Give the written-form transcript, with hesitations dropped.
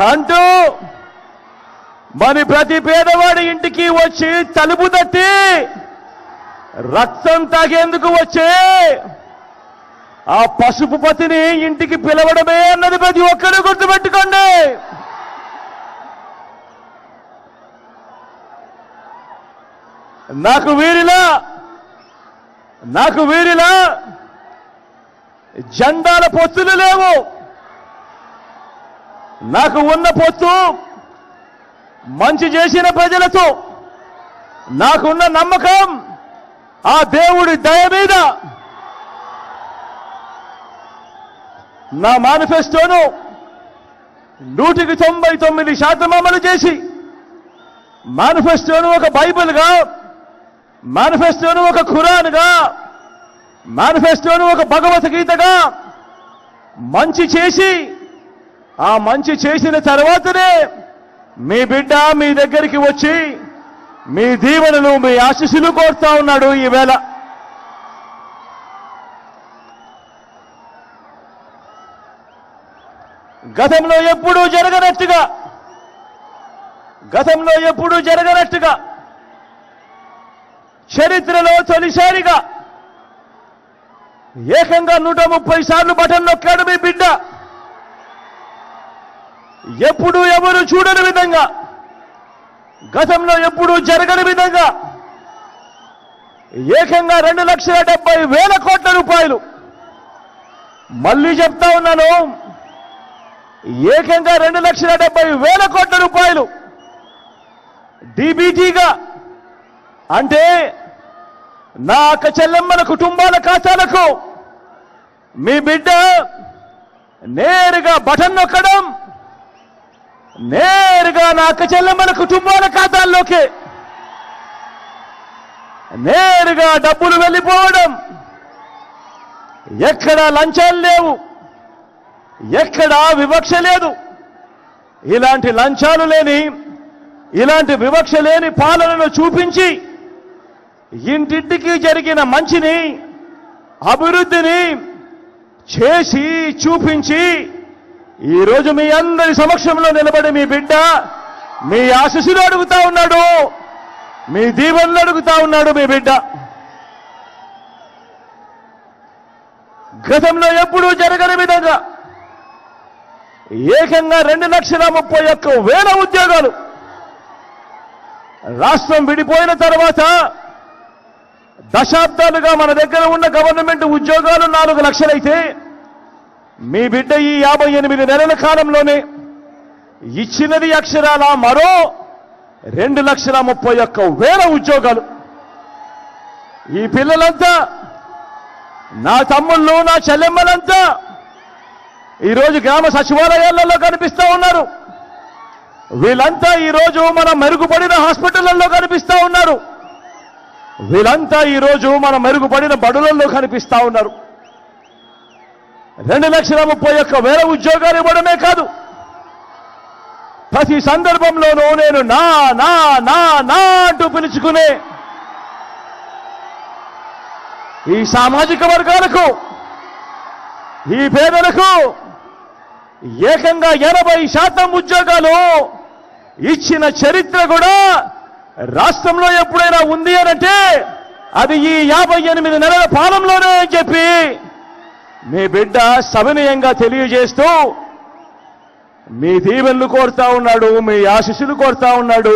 అంటూ మరి ప్రతి పేదవాడి ఇంటికి వచ్చి తలుపు తట్టి రక్తం తాగేందుకు వచ్చే ఆ పసుపు పతిని ఇంటికి పిలవడమే అన్నది ప్రతి ఒక్కరూ గుర్తుపెట్టుకోండి. నాకు వీరిలా జెండాల పొత్తులు లేవు. నాకు ఉన్న పొత్తు మంచి చేసిన ప్రజలతో. నాకున్న నమ్మకం ఆ దేవుడి దయ మీద. నా మేనిఫెస్టోను 99% అమలు చేసి, మేనిఫెస్టోను ఒక బైబిల్గా, మేనిఫెస్టోను ఒక ఖురాన్గా, మేనిఫెస్టోను ఒక భగవద్గీతగా మంచి చేసి, ఆ మంచి చేసిన తర్వాతనే మీ బిడ్డ మీ దగ్గరికి వచ్చి మీ దీవెనలు, మీ ఆశీస్సులు కోరుతా ఉన్నాడు. ఈవేళ గతంలో ఎప్పుడూ జరగనట్టుగా చరిత్రలో తొలిసారిగా ఏకంగా 130 సార్లు బటన్ నొక్కాడు మీ బిడ్డ. ఎప్పుడూ ఎవరు చూడని విధంగా, గతంలో ఎప్పుడూ జరగని విధంగా ఏకంగా 2,70,000 కోట్ల రూపాయలు. మళ్ళీ చెప్తా ఉన్నాను, ఏకంగా 2,70,000 కోట్ల రూపాయలు డీబీటీగా, అంటే నా అక్క చెల్లెమ్మల కుటుంబాల ఖాతాలకు మీ బిడ్డ నేరుగా బటన్ నొక్కడం, నేరుగా నా అక్క చెల్లెమ్మల కుటుంబాల ఖాతాల్లోకి నేరుగా డబ్బులు వెళ్ళిపోవడం. ఎక్కడా లంచాలు లేవు, ఎక్కడా వివక్ష లేదు. ఇలాంటి లంచాలు లేని, ఇలాంటి వివక్ష లేని పాలనను చూపించి, ఇంటింటికి జరిగిన మంచిని, అభివృద్ధిని చేసి చూపించి, ఈరోజు మీ అందరి సమక్షంలో నిలబడి మీ బిడ్డ మీ ఆశీస్సులు అడుగుతా ఉన్నాడు, మీ దీవెనలు అడుగుతా ఉన్నాడు మీ బిడ్డ. గతంలో ఎప్పుడూ జరగని విధంగా ఏకంగా 2,31,000 ఉద్యోగాలు. రాష్ట్రం విడిపోయిన తర్వాత దశాబ్దాలుగా మన దగ్గర ఉన్న గవర్నమెంట్ ఉద్యోగాలు 4 లక్షలైతే, మీ బిడ్డ ఈ 58 నెలల కాలంలోనే ఇచ్చినది అక్షరాల మరో 2,31,000 ఉద్యోగాలు. ఈ పిల్లలంతా, నా తమ్ముళ్ళు, నా చెల్లెమ్మలంతా ఈరోజు గ్రామ సచివాలయాలలో కనిపిస్తా ఉన్నారు. వీళ్ళంతా ఈరోజు మన మెరుగుపడిన హాస్పిటళ్లలో కనిపిస్తా ఉన్నారు. వీళ్ళంతా ఈరోజు మన మెరుగుపడిన బడులలో కనిపిస్తా ఉన్నారు. 2,31,000 ఉద్యోగాలు ఇవ్వడమే కాదు, ప్రతి సందర్భంలోనూ నేను నా నా నా నా అంటూ పిలుచుకునే ఈ సామాజిక వర్గాలకు, ఈ పేదలకు ఏకంగా 80% ఉద్యోగాలు ఇచ్చిన చరిత్ర కూడా రాష్ట్రంలో ఎప్పుడైనా ఉంది అనంటే అది ఈ 58 నెలల పాలనలోనే అని చెప్పి మీ బిడ్డ సవినయంగా తెలియజేస్తూ మీ దీవెనలు కోరుతా ఉన్నాడు, మీ ఆశీస్సులు కోరుతా ఉన్నాడు.